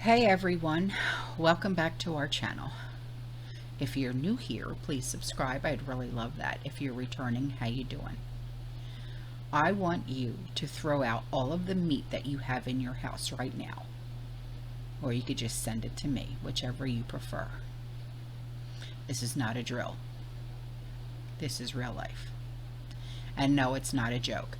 Hey everyone, welcome back to our channel. If you're new here, please subscribe. I'd really love that. If you're returning, how you doing? I want you to throw out all of the meat that you have in your house right now. Or you could just send it to me, whichever you prefer. This is not a drill. This is real life. And no, it's not a joke.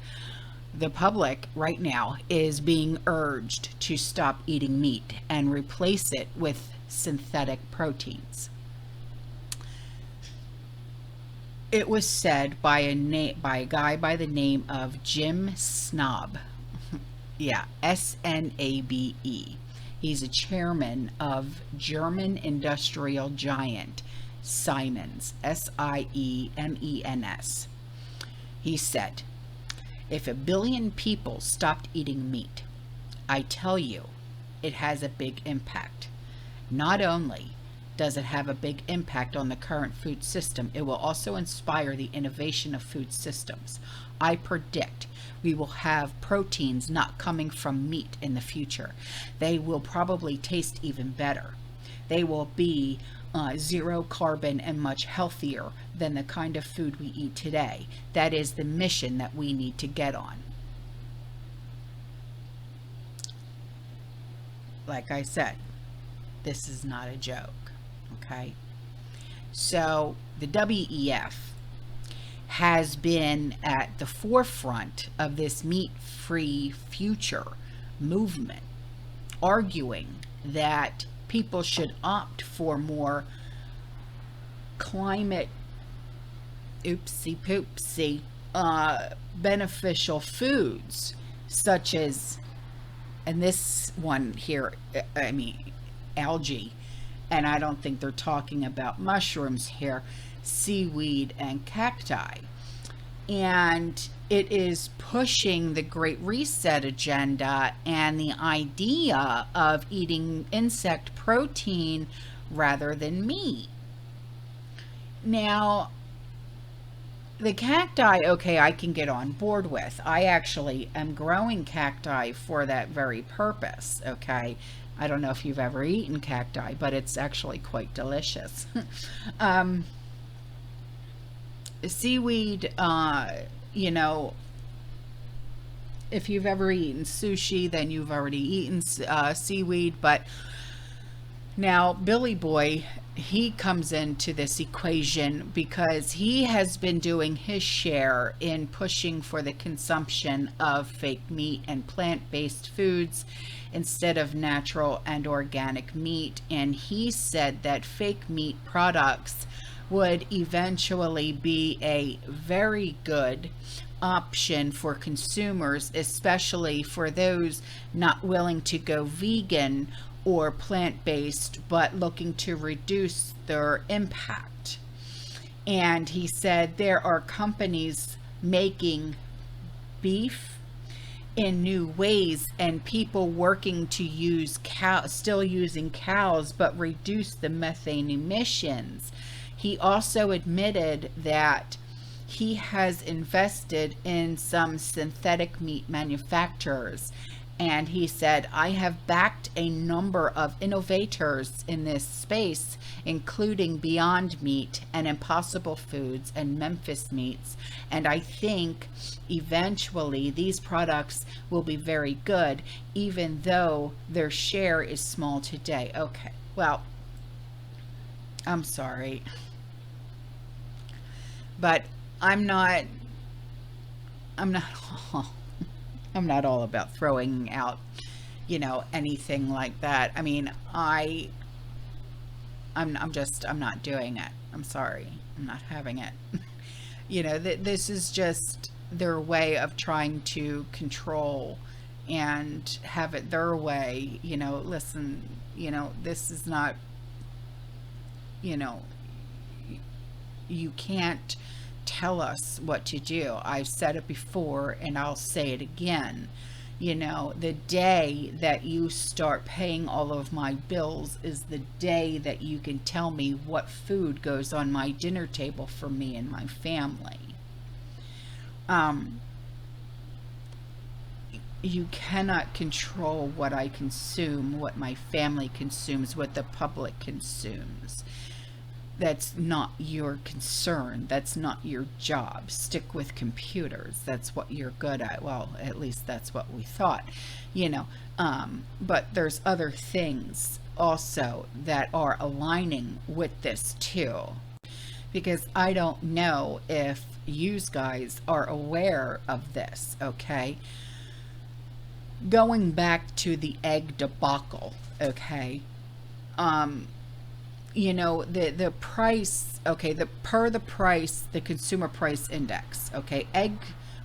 The public right now is being urged to stop eating meat and replace it with synthetic proteins. It was said by a guy by the name of Jim Snabe. Yeah, S-N-A-B-E. He's a chairman of German industrial giant Siemens, S-I-E-M-E-N-S. He said, if 1 billion people stopped eating meat, I tell you, it has a big impact. Not only does it have a big impact on the current food system, it will also inspire the innovation of food systems. I predict we will have proteins not coming from meat in the future. They will probably taste even better. They will be zero carbon and much healthier than the kind of food we eat today. That is the mission that we need to get on. Like I said, this is not a joke, okay? So the WEF has been at the forefront of this meat-free future movement, arguing that people should opt for more climate beneficial foods, such as, and this one here, I mean, algae, and I don't think they're talking about mushrooms here, seaweed and cacti. And it is pushing the Great Reset agenda and the idea of eating insect protein rather than meat. Now, the cacti, okay, I can get on board with. I actually am growing cacti for that very purpose, okay? I don't know if you've ever eaten cacti, but it's actually quite delicious. Seaweed, you know, if you've ever eaten sushi, then you've already eaten seaweed. But now Billy Boy, he comes into this equation because he has been doing his share in pushing for the consumption of fake meat and plant-based foods instead of natural and organic meat. And he said that fake meat products would eventually be a very good option for consumers, especially for those not willing to go vegan or plant-based, but looking to reduce their impact. And he said there are companies making beef in new ways and people working to use still using cows, but reduce the methane emissions. He also admitted that he has invested in some synthetic meat manufacturers. And he said, I have backed a number of innovators in this space, including Beyond Meat and Impossible Foods and Memphis Meats. And I think eventually these products will be very good, even though their share is small today. Okay, well, I'm sorry, but I'm not all about throwing out, you know, anything like that. I mean, I'm not doing it. I'm sorry. I'm not having it. You know, this is just their way of trying to control and have it their way. You know, listen, you know, this is not, you know, you can't tell us what to do. I've said it before and I'll say it again. You know, the day that you start paying all of my bills is the day that you can tell me what food goes on my dinner table for me and my family. you cannot control what I consume, what my family consumes, what the public consumes. That's not your concern. That's not your job. Stick with computers. That's what you're good at. Well, at least that's what we thought, you know. But there's other things also that are aligning with this too, because I don't know if you guys are aware of this, okay? Going back to the egg debacle, okay? You know, the price, okay, the price, the consumer price index, okay, egg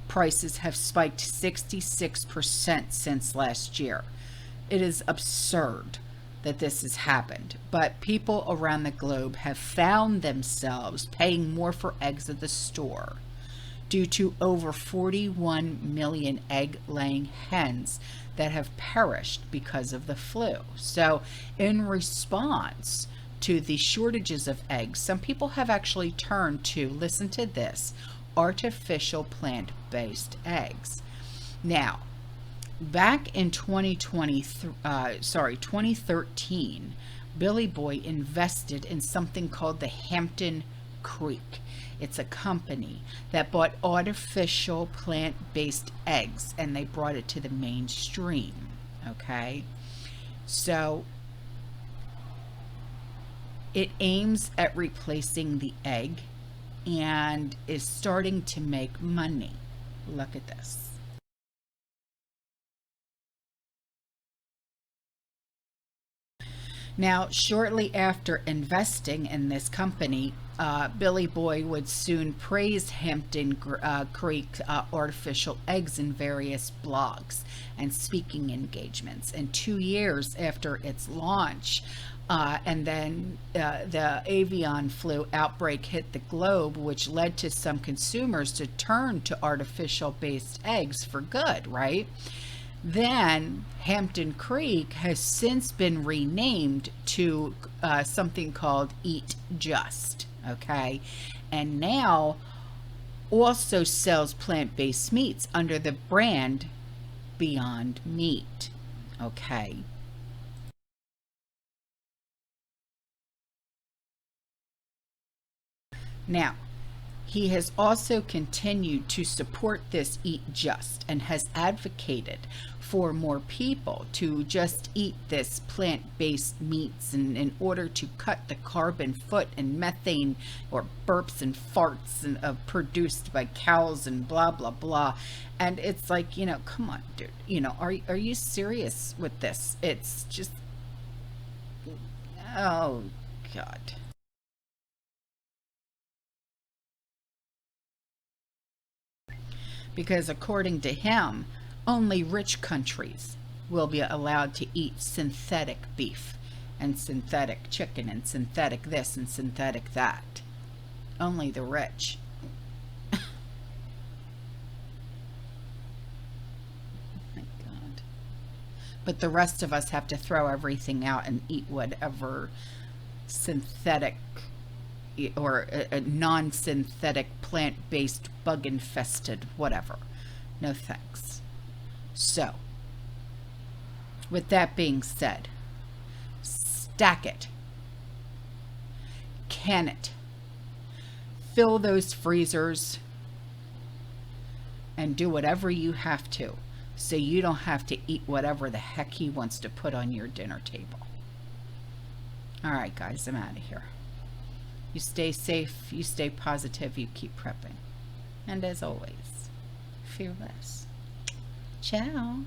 prices have spiked 66% since last year. It is absurd that this has happened, but people around the globe have found themselves paying more for eggs at the store due to over 41 million egg-laying hens that have perished because of the flu. So in response to the shortages of eggs, some people have actually turned to, listen to this, artificial plant-based eggs. Now, back in 2013, Billy Boy invested in something called the Hampton Creek. It's a company that bought artificial plant-based eggs, and they brought it to the mainstream, okay? So it aims at replacing the egg and is starting to make money. Look at this. Now, shortly after investing in this company, Billy Boy would soon praise Hampton Creek artificial eggs in various blogs and speaking engagements. And 2 years after its launch, and then the avian flu outbreak hit the globe, which led to some consumers to turn to artificial-based eggs for good, right? Then Hampton Creek has since been renamed to something called Eat Just, okay? And now also sells plant-based meats under the brand Beyond Meat, okay? Now, he has also continued to support this Eat Just and has advocated for more people to just eat this plant-based meats in order to cut the carbon foot and methane or burps and farts produced by cows and blah, blah, blah. And it's like, you know, come on, dude. You know, are you serious with this? It's just, oh, God. Because according to him, only rich countries will be allowed to eat synthetic beef and synthetic chicken and synthetic this and synthetic that. Only the rich. Oh my God. But the rest of us have to throw everything out and eat whatever synthetic or a non-synthetic plant-based bug-infested whatever. No thanks. So, with that being said, stack it, can it, fill those freezers, and do whatever you have to so you don't have to eat whatever the heck he wants to put on your dinner table. All right, guys, I'm out of here. You stay safe, you stay positive, you keep prepping. And as always, fearless. Ciao.